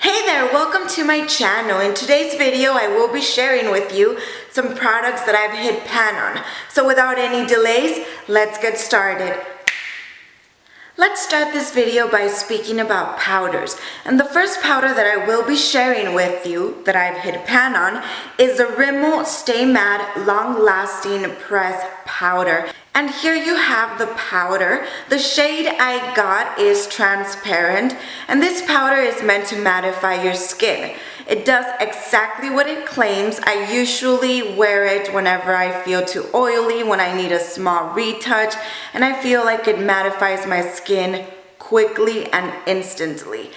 Hey there, welcome to my channel. In today's video, I will be sharing with you some products that I've hit pan on. So without any delays, let's get started. Let's start this video by speaking about powders. And the first powder that I will be sharing with you that I've hit pan on is the Rimmel Stay Matte Long Lasting Press Powder. And here you have the powder. The shade I got is transparent, and this powder is meant to mattify your skin. It does exactly what it claims. I usually wear it whenever I feel too oily, when I need a small retouch, and I feel like it mattifies my skin quickly and instantly.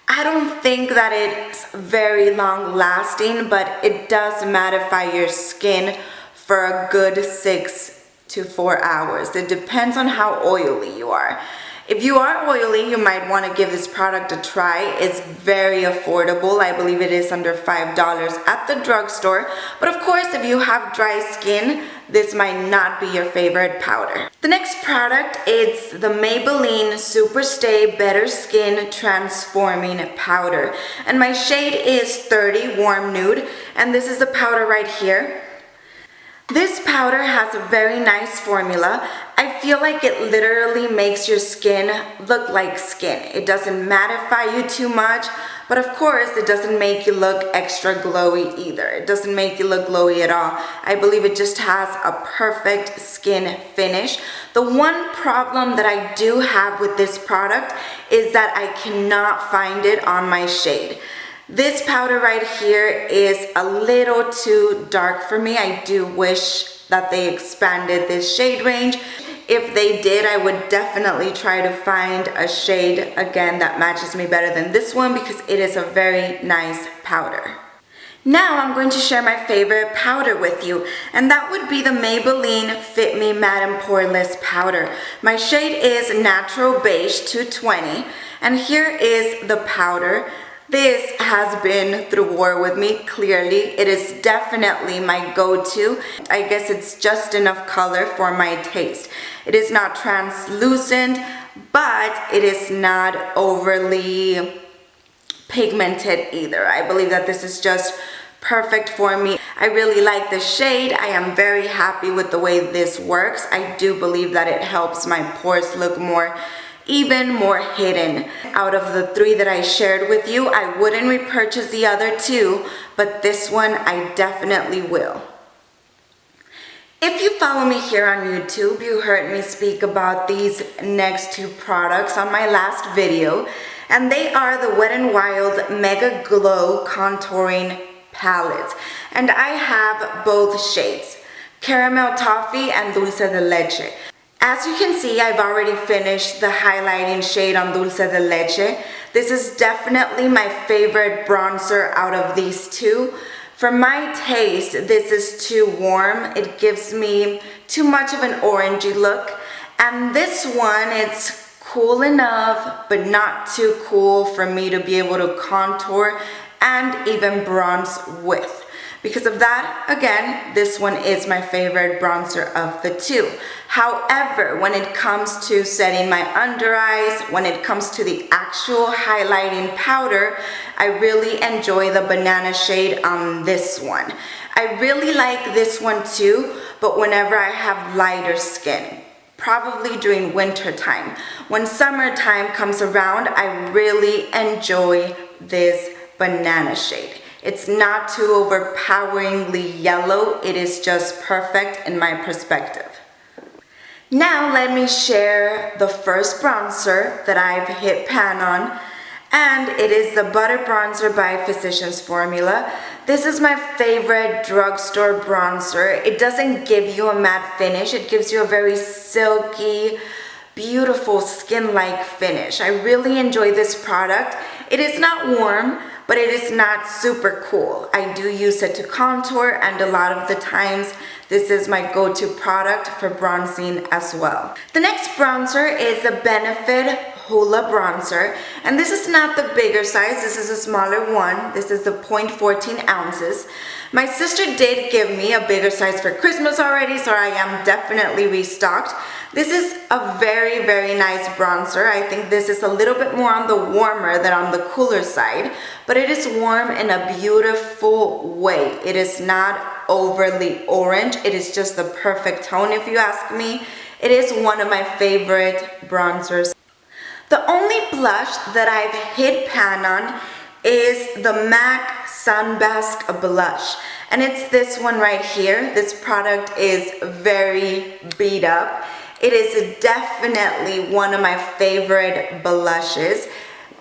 I don't think that it's very long lasting, but it does mattify your skin for a good 6 to 4 hours. It depends on how oily you are. If you are oily, you might want to give this product a try. It's very affordable. I believe it is under $5 at the drugstore. But of course, if you have dry skin, this might not be your favorite powder. The next product is the Maybelline Super Stay Better Skin Transforming Powder. And my shade is 30 Warm Nude. And this is the powder right here. This powder has a very nice formula. I feel like it literally makes your skin look like skin. It doesn't mattify you too much, but of course it doesn't make you look extra glowy either. It doesn't make you look glowy at all. I believe it just has a perfect skin finish. The one problem that I do have with this product is that I cannot find it on my shade. This powder right here is a little too dark for me. I do wish that they expanded this shade range. If they did, I would definitely try to find a shade again that matches me better than this one, because it is a very nice powder. Now I'm going to share my favorite powder with you, and that would be the Maybelline Fit Me Matte and Poreless Powder. My shade is Natural Beige 220, and here is the powder. This has been through war with me, clearly. It is definitely my go-to. I guess it's just enough color for my taste. It is not translucent, but it is not overly pigmented either. I believe that this is just perfect for me. I really like the shade. I am very happy with the way this works. I do believe that it helps my pores look even more hidden. Out of the 3 that I shared with you, I wouldn't repurchase the other 2, but this one I definitely will. If you follow me here on YouTube, you heard me speak about these next 2 products on my last video, and they are the Wet n Wild Mega Glow Contouring Palettes. And I have both shades, Caramel Toffee and Dulce de Leche. As you can see, I've already finished the highlighting shade on Dulce de Leche. This is definitely my favorite bronzer out of these 2. For my taste, this is too warm. It gives me too much of an orangey look. And this one, it's cool enough, but not too cool for me to be able to contour and even bronze with. Because of that, again, this one is my favorite bronzer of the 2. However, when it comes to setting my under eyes, when it comes to the actual highlighting powder, I really enjoy the banana shade on this one. I really like this one too, but whenever I have lighter skin, probably during winter time. When summertime comes around, I really enjoy this banana shade. It's not too overpoweringly yellow. It is just perfect in my perspective. Now let me share the first bronzer that I've hit pan on, and it is the Butter Bronzer by Physicians Formula. This is my favorite drugstore bronzer. It doesn't give you a matte finish. It gives you a very silky, beautiful skin-like finish. I really enjoy this product. It is not warm, but it is not super cool. I do use it to contour, and a lot of the times this is my go-to product for bronzing as well. The next bronzer is the Benefit Hoola bronzer, and this is not the bigger size, this is a smaller one. This is the 0.14 ounces. My sister did give me a bigger size for Christmas already, so I am definitely restocked. This is a very, very nice bronzer. I think this is a little bit more on the warmer than on the cooler side, but it is warm in a beautiful way. It is not overly orange. It is just the perfect tone, if you ask me. It is one of my favorite bronzers. The only blush that I've hit pan on is the MAC Sunbasque blush, and it's this one right here. This product is very beat up. It is definitely one of my favorite blushes.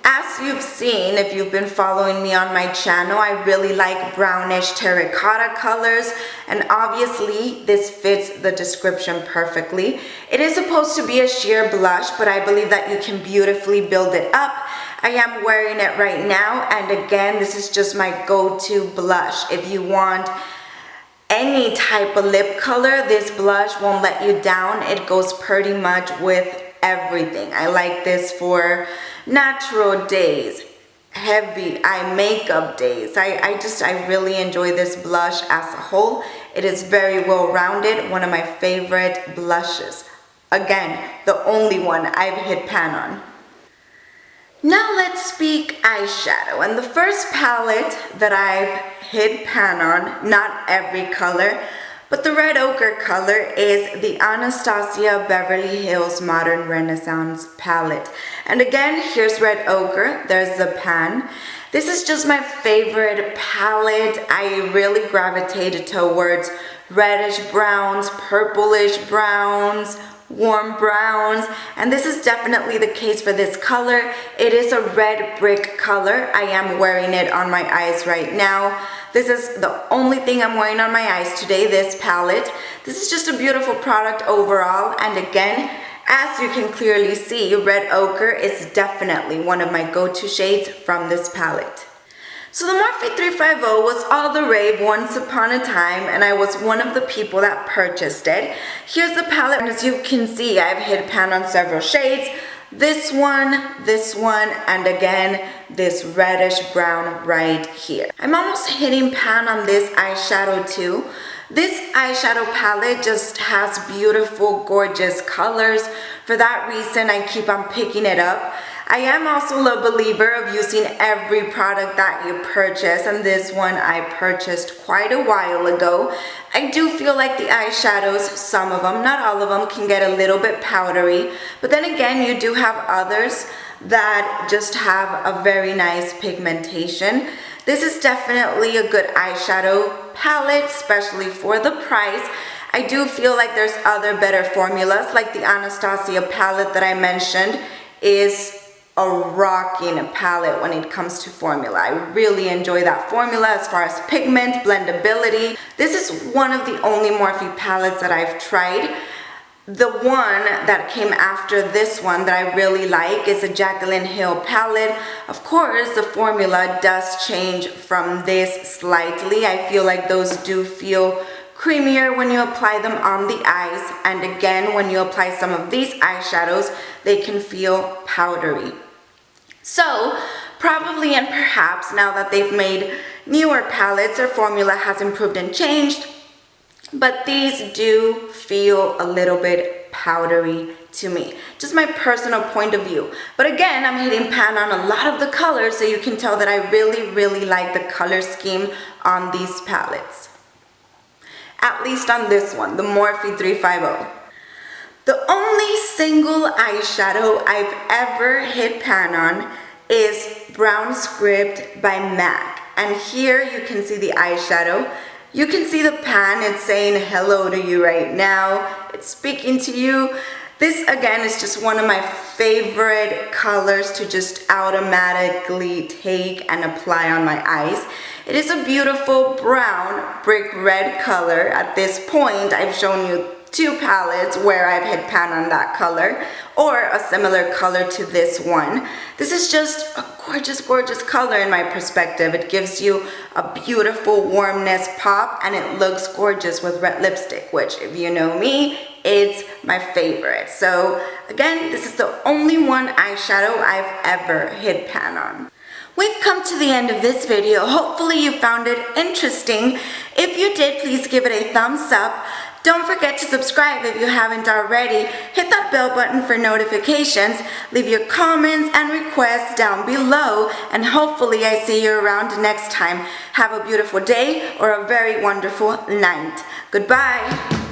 As you've seen, if you've been following me on my channel, I really like brownish terracotta colors, and obviously this fits the description perfectly. It is supposed to be a sheer blush, but I believe that you can beautifully build it up. I am wearing it right now, and again, this is just my go-to blush. If you want any type of lip color, this blush won't let you down. It goes pretty much with everything. I like this for natural days, heavy eye makeup days. I really enjoy this blush as a whole. It is very well rounded, one of my favorite blushes. Again, the only one I've hit pan on. Now let's speak eyeshadow, and the first palette that I've hit pan on, not every color, but the red ochre color, is the Anastasia Beverly Hills Modern Renaissance palette. And again, here's red ochre, there's the pan. This is just my favorite palette. I really gravitated towards reddish browns, purplish browns, warm browns, and this is definitely the case for this color. It is a red brick color. I am wearing it on my eyes right now. This is the only thing I'm wearing on my eyes today, this palette. This is just a beautiful product overall, and again, as you can clearly see, red ochre is definitely one of my go-to shades from this palette. So the Morphe 350 was all the rave once upon a time, and I was one of the people that purchased it. Here's the palette, and as you can see, I've hit pan on several shades. This one, and again, this reddish brown right here. I'm almost hitting pan on this eyeshadow too. This eyeshadow palette just has beautiful, gorgeous colors. For that reason, I keep on picking it up. I am also a believer of using every product that you purchase, and this one I purchased quite a while ago. I do feel like the eyeshadows, some of them, not all of them, can get a little bit powdery, but then again, you do have others that just have a very nice pigmentation. This is definitely a good eyeshadow palette, especially for the price. I do feel like there's other better formulas, like the Anastasia palette that I mentioned is a rocking palette when it comes to formula. I really enjoy that formula as far as pigment, blendability. This is one of the only Morphe palettes that I've tried. The one that came after this one that I really like is a Jaclyn Hill palette. Of course, the formula does change from this slightly. I feel like those do feel creamier when you apply them on the eyes, and again, when you apply some of these eyeshadows, they can feel powdery. So, probably and perhaps now that they've made newer palettes, their formula has improved and changed, but these do feel a little bit powdery to me. Just my personal point of view. But again, I'm hitting pan on a lot of the colors, so you can tell that I really like the color scheme on these palettes. At least on this one, the Morphe 350. The only single eyeshadow I've ever hit pan on is Brown Script by MAC. And here you can see the eyeshadow. You can see the pan, it's saying hello to you right now. It's speaking to you. This again is just one of my favorite colors to just automatically take and apply on my eyes. It is a beautiful brown brick red color. At this point, I've shown you two palettes where I've hit pan on that color or a similar color to this one. This is just a gorgeous color in my perspective. It gives you a beautiful warmness pop, and it looks gorgeous with red lipstick, which if you know me, it's my favorite. So again, this is the only one eyeshadow I've ever hit pan on. We've come to the end of this video. Hopefully you found it interesting. If you did, please give it a thumbs up. Don't forget to subscribe if you haven't already. Hit that bell button for notifications. Leave your comments and requests down below, and hopefully I see you around next time. Have a beautiful day or a very wonderful night. Goodbye.